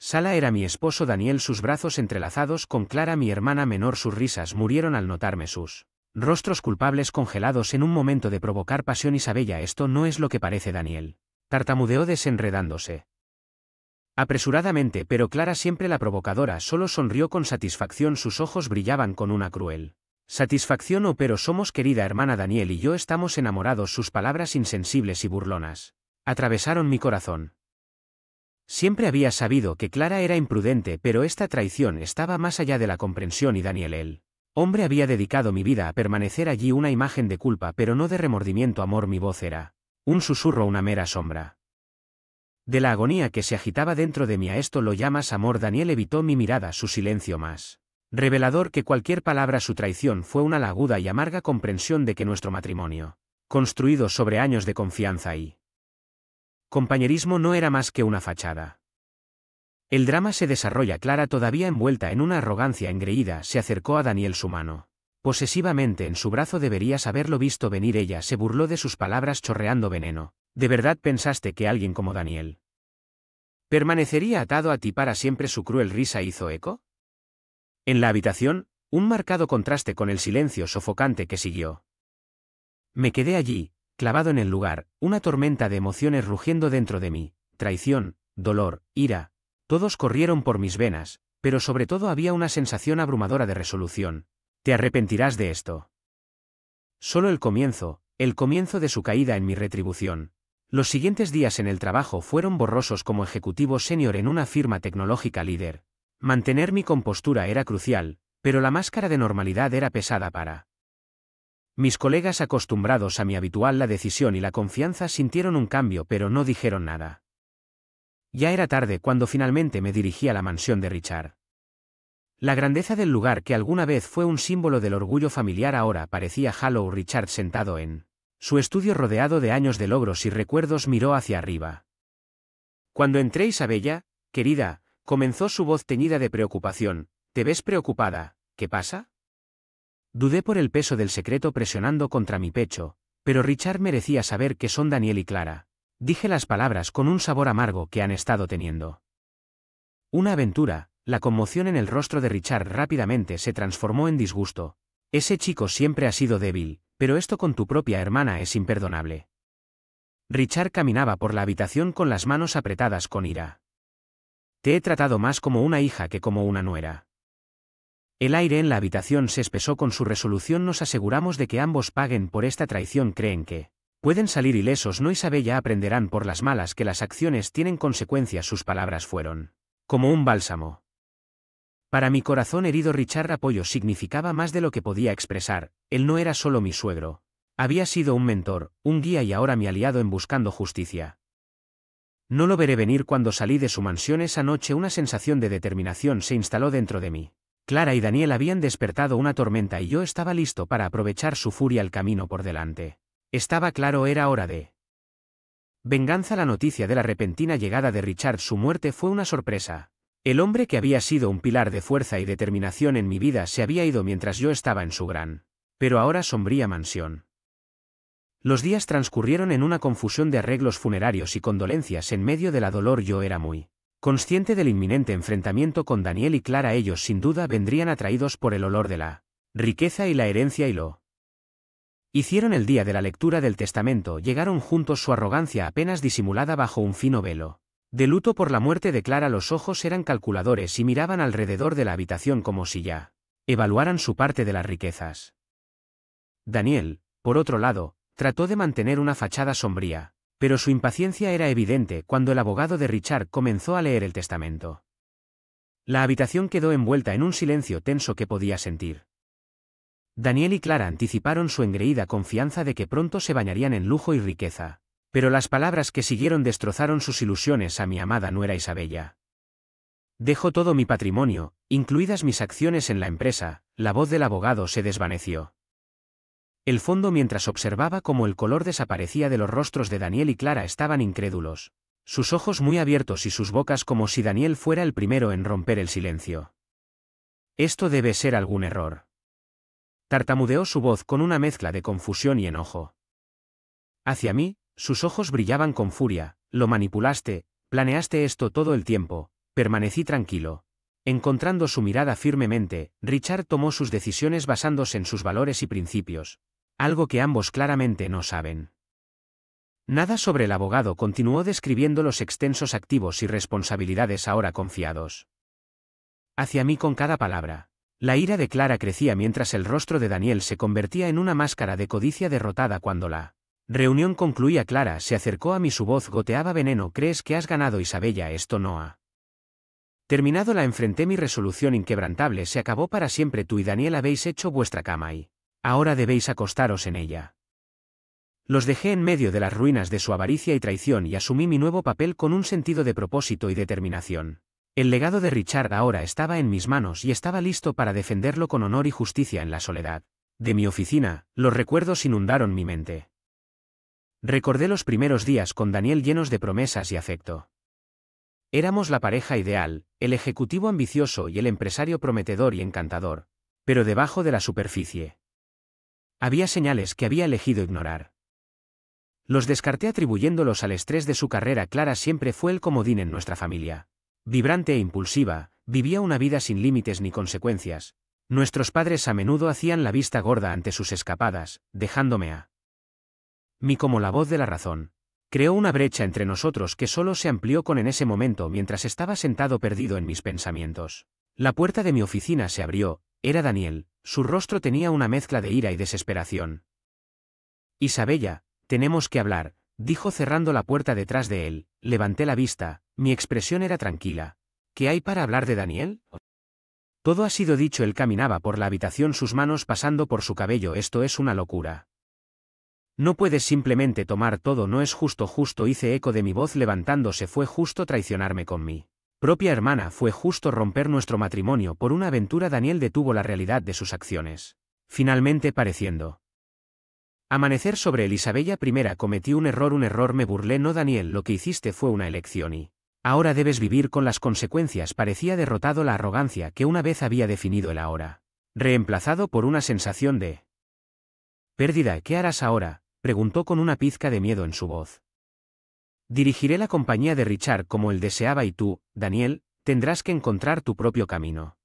Sala era mi esposo Daniel, sus brazos entrelazados con Clara mi hermana menor. Sus risas murieron al notarme sus rostros culpables congelados en un momento de provocar pasión. Isabella, esto no es lo que parece. Daniel tartamudeó desenredándose apresuradamente, pero Clara, siempre la provocadora, solo sonrió con satisfacción. Sus ojos brillaban con una cruel satisfacción. Oh, pero somos, querida hermana, Daniel y yo estamos enamorados. Sus palabras insensibles y burlonas atravesaron mi corazón. Siempre había sabido que Clara era imprudente, pero esta traición estaba más allá de la comprensión y Daniel, el hombre, había dedicado mi vida a permanecer allí, una imagen de culpa pero no de remordimiento. Amor, mi voz era un susurro, una mera sombra de la agonía que se agitaba dentro de mí. ¿A esto lo llamas amor? Daniel evitó mi mirada, su silencio más revelador que cualquier palabra. Su traición fue una aguda y amarga comprensión de que nuestro matrimonio, construido sobre años de confianza y compañerismo, no era más que una fachada. El drama se desarrolla. Clara, todavía envuelta en una arrogancia engreída, se acercó a Daniel, su mano posesivamente en su brazo. Deberías haberlo visto venir. Ella se burló de sus palabras, chorreando veneno. ¿De verdad pensaste que alguien como Daniel permanecería atado a ti para siempre? Su cruel risa hizo eco en la habitación, un marcado contraste con el silencio sofocante que siguió. Me quedé allí, clavado en el lugar, una tormenta de emociones rugiendo dentro de mí: traición, dolor, ira, todos corrieron por mis venas, pero sobre todo había una sensación abrumadora de resolución. ¿Te arrepentirás de esto? Solo el comienzo de su caída en mi retribución. Los siguientes días en el trabajo fueron borrosos. Como ejecutivo senior en una firma tecnológica líder, mantener mi compostura era crucial, pero la máscara de normalidad era pesada para mis colegas. Acostumbrados a mi habitual la decisión y la confianza sintieron un cambio, pero no dijeron nada. Ya era tarde cuando finalmente me dirigí a la mansión de Richard. La grandeza del lugar, que alguna vez fue un símbolo del orgullo familiar, ahora parecía hollow. Richard, sentado en su estudio rodeado de años de logros y recuerdos, miró hacia arriba. Cuando entré, Isabella, querida, comenzó su voz teñida de preocupación, te ves preocupada, ¿qué pasa? Dudé por el peso del secreto presionando contra mi pecho, pero Richard merecía saber que son Daniel y Clara. Dije las palabras con un sabor amargo que han estado teniendo una aventura. La conmoción en el rostro de Richard rápidamente se transformó en disgusto. Ese chico siempre ha sido débil, pero esto con tu propia hermana es imperdonable. Richard caminaba por la habitación con las manos apretadas con ira. Te he tratado más como una hija que como una nuera. El aire en la habitación se espesó con su resolución. Nos aseguramos de que ambos paguen por esta traición. ¿Creen que pueden salir ilesos? No, Isabella, aprenderán por las malas que las acciones tienen consecuencias. Sus palabras fueron como un bálsamo para mi corazón herido. Richard apoyo significaba más de lo que podía expresar. Él no era solo mi suegro. Había sido un mentor, un guía y ahora mi aliado en buscando justicia. No lo veré venir. Cuando salí de su mansión esa noche, una sensación de determinación se instaló dentro de mí. Clara y Daniel habían despertado una tormenta y yo estaba listo para aprovechar su furia. El camino por delante estaba claro, era hora de venganza. La noticia de la repentina llegada de Richard, su muerte, fue una sorpresa. El hombre que había sido un pilar de fuerza y determinación en mi vida se había ido mientras yo estaba en su gran, pero ahora sombría mansión. Los días transcurrieron en una confusión de arreglos funerarios y condolencias. En medio de la dolor yo era muy consciente del inminente enfrentamiento con Daniel y Clara. Ellos sin duda vendrían atraídos por el olor de la riqueza y la herencia y lo hicieron el día de la lectura del testamento. Llegaron juntos, su arrogancia apenas disimulada bajo un fino velo de luto por la muerte de Clara. Los ojos eran calculadores y miraban alrededor de la habitación como si ya evaluaran su parte de las riquezas. Daniel, por otro lado, trató de mantener una fachada sombría, pero su impaciencia era evidente cuando el abogado de Richard comenzó a leer el testamento. La habitación quedó envuelta en un silencio tenso que podía sentir. Daniel y Clara anticiparon su engreída confianza de que pronto se bañarían en lujo y riqueza. Pero las palabras que siguieron destrozaron sus ilusiones. A mi amada nuera Isabella dejo todo mi patrimonio, incluidas mis acciones en la empresa. La voz del abogado se desvaneció. El fondo mientras observaba cómo el color desaparecía de los rostros de Daniel y Clara. Estaban incrédulos, sus ojos muy abiertos y sus bocas como si Daniel fuera el primero en romper el silencio. Esto debe ser algún error. Tartamudeó su voz con una mezcla de confusión y enojo. Hacia mí, sus ojos brillaban con furia. Lo manipulaste, planeaste esto todo el tiempo. Permanecí tranquilo. Encontrando su mirada firmemente, Richard tomó sus decisiones basándose en sus valores y principios, algo que ambos claramente no saben. Nada sobre el abogado continuó describiendo los extensos activos y responsabilidades ahora confiados hacia mí con cada palabra. La ira de Clara crecía mientras el rostro de Daniel se convertía en una máscara de codicia derrotada cuando la reunión concluía. Clara se acercó a mí, su voz goteaba veneno. ¿Crees que has ganado, Isabella? Esto no ha terminado. La enfrenté. Mi resolución inquebrantable se acabó para siempre. Tú y Daniel habéis hecho vuestra cama y ahora debéis acostaros en ella. Los dejé en medio de las ruinas de su avaricia y traición y asumí mi nuevo papel con un sentido de propósito y determinación. El legado de Richard ahora estaba en mis manos y estaba listo para defenderlo con honor y justicia. En la soledad de mi oficina, los recuerdos inundaron mi mente. Recordé los primeros días con Daniel llenos de promesas y afecto. Éramos la pareja ideal, el ejecutivo ambicioso y el empresario prometedor y encantador, pero debajo de la superficie había señales que había elegido ignorar. Los descarté atribuyéndolos al estrés de su carrera. Clara siempre fue el comodín en nuestra familia. Vibrante e impulsiva, vivía una vida sin límites ni consecuencias. Nuestros padres a menudo hacían la vista gorda ante sus escapadas, dejándome a mí como la voz de la razón. Creó una brecha entre nosotros que solo se amplió en ese momento mientras estaba sentado perdido en mis pensamientos. La puerta de mi oficina se abrió. Era Daniel. Su rostro tenía una mezcla de ira y desesperación. Isabella, tenemos que hablar, dijo cerrando la puerta detrás de él. Levanté la vista, mi expresión era tranquila. ¿Qué hay para hablar de Daniel? Todo ha sido dicho. Él caminaba por la habitación, sus manos pasando por su cabello. Esto es una locura. No puedes simplemente tomar todo. No es justo. Justo, hice eco de mi voz levantándose. Fue justo traicionarme con mi propia hermana. Fue justo romper nuestro matrimonio por una aventura. Daniel detuvo la realidad de sus acciones, finalmente pareciendo amanecer sobre él. Isabella, primera, cometí un error. Me burlé. No, Daniel, lo que hiciste fue una elección y ahora debes vivir con las consecuencias. Parecía derrotado. La arrogancia que una vez había definido él ahora reemplazado por una sensación de pérdida. ¿Qué harás ahora?, preguntó con una pizca de miedo en su voz. Dirigiré la compañía de Richard como él deseaba y tú, Daniel, tendrás que encontrar tu propio camino.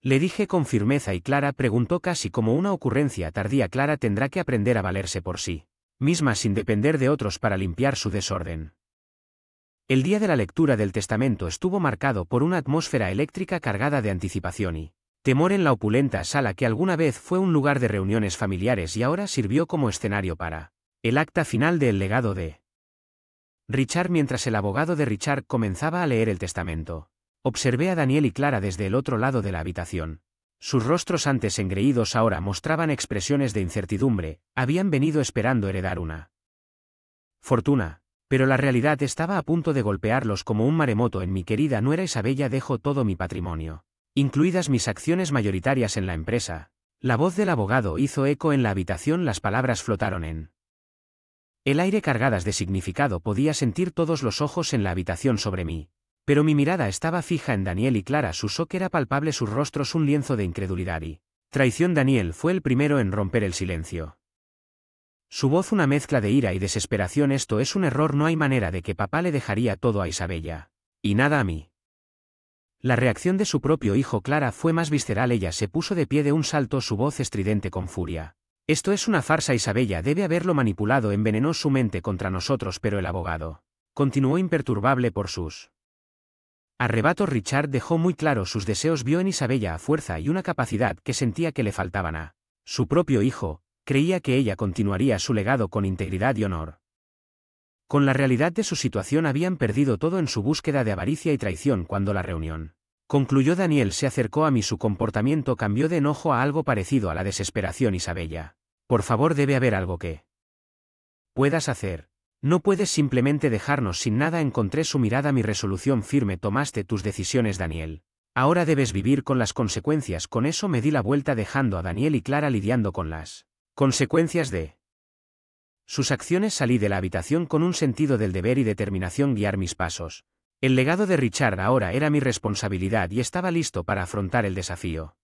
Le dije con firmeza. Y Clara, preguntó casi como una ocurrencia tardía. Clara tendrá que aprender a valerse por sí misma sin depender de otros para limpiar su desorden. El día de la lectura del testamento estuvo marcado por una atmósfera eléctrica cargada de anticipación y temor en la opulenta sala que alguna vez fue un lugar de reuniones familiares y ahora sirvió como escenario para el acta final del legado de Richard. Mientras el abogado de Richard comenzaba a leer el testamento, observé a Daniel y Clara desde el otro lado de la habitación. Sus rostros antes engreídos ahora mostraban expresiones de incertidumbre. Habían venido esperando heredar una fortuna, pero la realidad estaba a punto de golpearlos como un maremoto. En mi querida nuera Isabella dejo todo mi patrimonio, incluidas mis acciones mayoritarias en la empresa. La voz del abogado hizo eco en la habitación. Las palabras flotaron en el aire cargadas de significado. Podía sentir todos los ojos en la habitación sobre mí, pero mi mirada estaba fija en Daniel y Clara. Su shock era palpable, sus rostros un lienzo de incredulidad y traición. Daniel fue el primero en romper el silencio. Su voz una mezcla de ira y desesperación. Esto es un error. No hay manera de que papá le dejaría todo a Isabella y nada a mí. La reacción de su propio hijo Clara fue más visceral. Ella se puso de pie de un salto, su voz estridente con furia. Esto es una farsa. Isabella debe haberlo manipulado, envenenó su mente contra nosotros. Pero el abogado continuó imperturbable por sus arrebatos. Richard dejó muy claro sus deseos. Vio en Isabella a fuerza y una capacidad que sentía que le faltaban a su propio hijo. Creía que ella continuaría su legado con integridad y honor. Con la realidad de su situación habían perdido todo en su búsqueda de avaricia y traición. Cuando la reunión concluyó, Daniel se acercó a mí. Su comportamiento cambió de enojo a algo parecido a la desesperación. Isabella, por favor, debe haber algo que puedas hacer. No puedes simplemente dejarnos sin nada. Encontré su mirada, mi resolución firme. Tomaste tus decisiones, Daniel. Ahora debes vivir con las consecuencias. Con eso me di la vuelta dejando a Daniel y Clara lidiando con las consecuencias de sus acciones. Salí de la habitación con un sentido del deber y determinación guiar mis pasos. El legado de Richard ahora era mi responsabilidad y estaba listo para afrontar el desafío.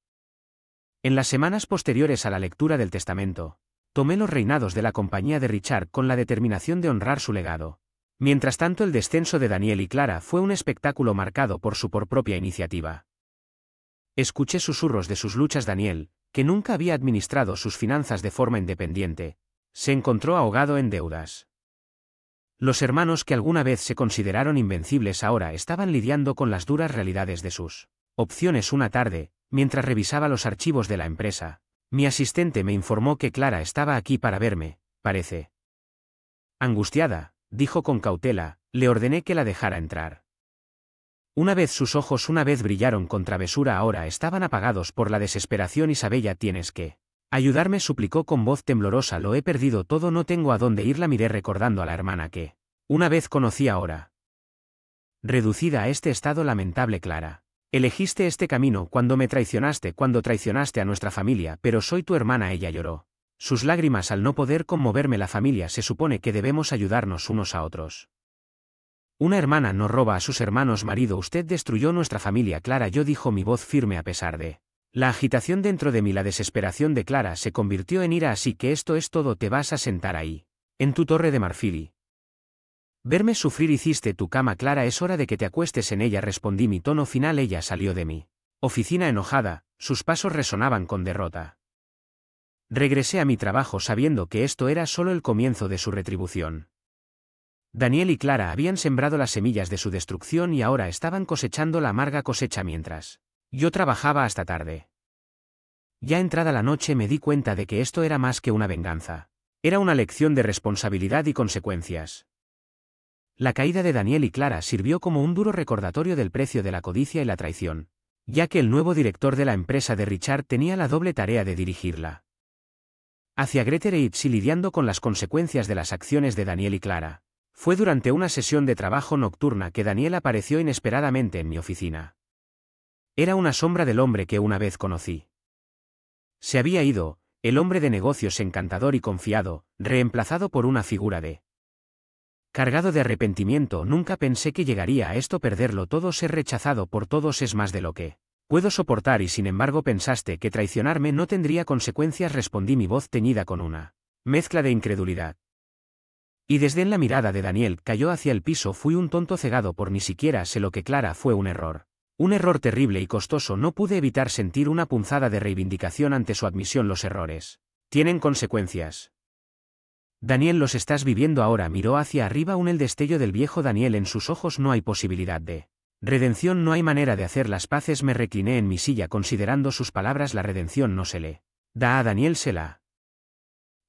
En las semanas posteriores a la lectura del testamento, tomé los reinados de la compañía de Richard con la determinación de honrar su legado. Mientras tanto, el descenso de Daniel y Clara fue un espectáculo marcado por su propia iniciativa. Escuché susurros de sus luchas. Daniel, que nunca había administrado sus finanzas de forma independiente, se encontró ahogado en deudas. Los hermanos que alguna vez se consideraron invencibles ahora estaban lidiando con las duras realidades de sus opciones. Una tarde, mientras revisaba los archivos de la empresa, mi asistente me informó que Clara estaba aquí para verme, parece. Angustiada, dijo con cautela, le ordené que la dejara entrar. Una vez sus ojos brillaron con travesura, ahora estaban apagados por la desesperación. Isabella, tienes que ayudarme, suplicó con voz temblorosa. Lo he perdido todo, no tengo a dónde ir. La miré recordando a la hermana que una vez conocí, ahora reducida a este estado lamentable. Clara, elegiste este camino cuando me traicionaste, cuando traicionaste a nuestra familia, pero soy tu hermana. Ella lloró sus lágrimas al no poder conmoverme. La familia, se supone que debemos ayudarnos unos a otros. Una hermana no roba a sus hermanos. Marido, usted destruyó nuestra familia. Clara, yo, dijo mi voz firme a pesar de la agitación dentro de mí. La desesperación de Clara se convirtió en ira. Así que esto es todo, te vas a sentar ahí, en tu torre de marfil, y verme sufrir. Hiciste tu cama, Clara, es hora de que te acuestes en ella, respondí mi tono final. Ella salió de mi oficina enojada, sus pasos resonaban con derrota. Regresé a mi trabajo sabiendo que esto era solo el comienzo de su retribución. Daniel y Clara habían sembrado las semillas de su destrucción y ahora estaban cosechando la amarga cosecha mientras yo trabajaba hasta tarde. Ya entrada la noche me di cuenta de que esto era más que una venganza. Era una lección de responsabilidad y consecuencias. La caída de Daniel y Clara sirvió como un duro recordatorio del precio de la codicia y la traición, ya que el nuevo director de la empresa de Richard tenía la doble tarea de dirigirla hacia Greater Heights y lidiando con las consecuencias de las acciones de Daniel y Clara. Fue durante una sesión de trabajo nocturna que Daniel apareció inesperadamente en mi oficina. Era una sombra del hombre que una vez conocí. Se había ido, el hombre de negocios encantador y confiado, reemplazado por una figura cargado de arrepentimiento. Nunca pensé que llegaría a esto, perderlo todo, ser rechazado por todos es más de lo que puedo soportar y sin embargo pensaste que traicionarme no tendría consecuencias, respondí, mi voz teñida con una mezcla de incredulidad y desdén. La mirada de Daniel cayó hacia el piso. Fui un tonto cegado por ni siquiera sé lo que Clara. Fue un error terrible y costoso. No pude evitar sentir una punzada de reivindicación ante su admisión. Los errores tienen consecuencias. Daniel, los estás viviendo ahora. Miró hacia arriba aún el destello del viejo Daniel en sus ojos. No hay posibilidad de redención, no hay manera de hacer las paces. Me recliné en mi silla considerando sus palabras. La redención no se le da a Daniel, se la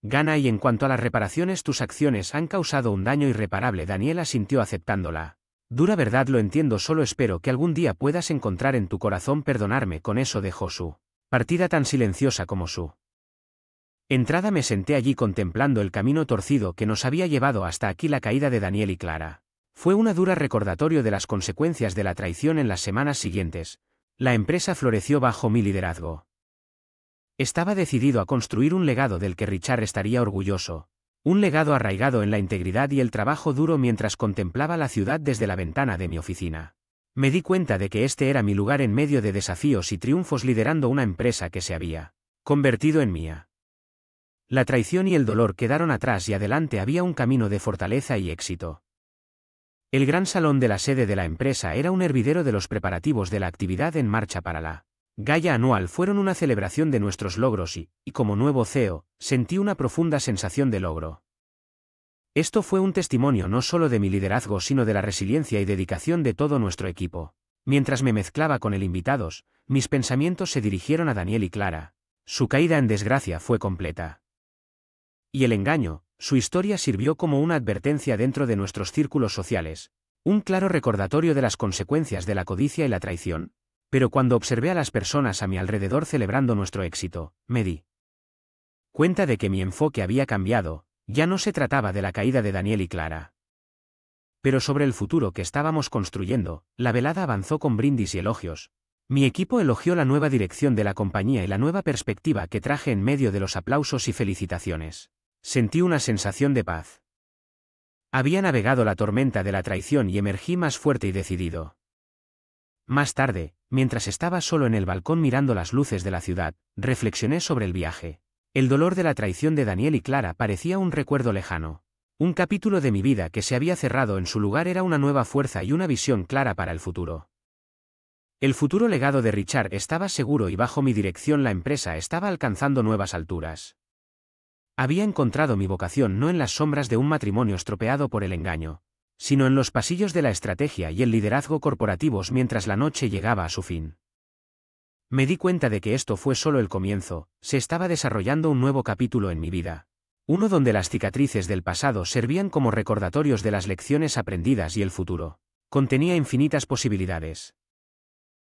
gana, y en cuanto a las reparaciones, tus acciones han causado un daño irreparable. Daniel asintió aceptándola. Dura verdad, lo entiendo, solo espero que algún día puedas encontrar en tu corazón perdonarme. Con eso dejó su partida tan silenciosa como su entrada. Me senté allí contemplando el camino torcido que nos había llevado hasta aquí. La caída de Daniel y Clara fue una dura recordatorio de las consecuencias de la traición. En las semanas siguientes, la empresa floreció bajo mi liderazgo. Estaba decidido a construir un legado del que Richard estaría orgulloso, un legado arraigado en la integridad y el trabajo duro. Mientras contemplaba la ciudad desde la ventana de mi oficina, me di cuenta de que este era mi lugar en medio de desafíos y triunfos, liderando una empresa que se había convertido en mía. La traición y el dolor quedaron atrás y adelante había un camino de fortaleza y éxito. El gran salón de la sede de la empresa era un hervidero de los preparativos de la actividad en marcha para la Gala anual. Fueron una celebración de nuestros logros y como nuevo CEO, sentí una profunda sensación de logro. Esto fue un testimonio no solo de mi liderazgo sino de la resiliencia y dedicación de todo nuestro equipo. Mientras me mezclaba con el invitados, mis pensamientos se dirigieron a Daniel y Clara. Su caída en desgracia fue completa. Y el engaño, su historia sirvió como una advertencia dentro de nuestros círculos sociales, un claro recordatorio de las consecuencias de la codicia y la traición. Pero cuando observé a las personas a mi alrededor celebrando nuestro éxito, me di cuenta de que mi enfoque había cambiado. Ya no se trataba de la caída de Daniel y Clara, pero sobre el futuro que estábamos construyendo. La velada avanzó con brindis y elogios. Mi equipo elogió la nueva dirección de la compañía y la nueva perspectiva que traje en medio de los aplausos y felicitaciones. Sentí una sensación de paz. Había navegado la tormenta de la traición y emergí más fuerte y decidido. Más tarde, mientras estaba solo en el balcón mirando las luces de la ciudad, reflexioné sobre el viaje. El dolor de la traición de Daniel y Clara parecía un recuerdo lejano. Un capítulo de mi vida que se había cerrado en su lugar era una nueva fuerza y una visión clara para el futuro. El futuro legado de Richard estaba seguro y bajo mi dirección la empresa estaba alcanzando nuevas alturas. Había encontrado mi vocación no en las sombras de un matrimonio estropeado por el engaño, sino en los pasillos de la estrategia y el liderazgo corporativos mientras la noche llegaba a su fin. Me di cuenta de que esto fue solo el comienzo, se estaba desarrollando un nuevo capítulo en mi vida. Uno donde las cicatrices del pasado servían como recordatorios de las lecciones aprendidas y el futuro contenía infinitas posibilidades.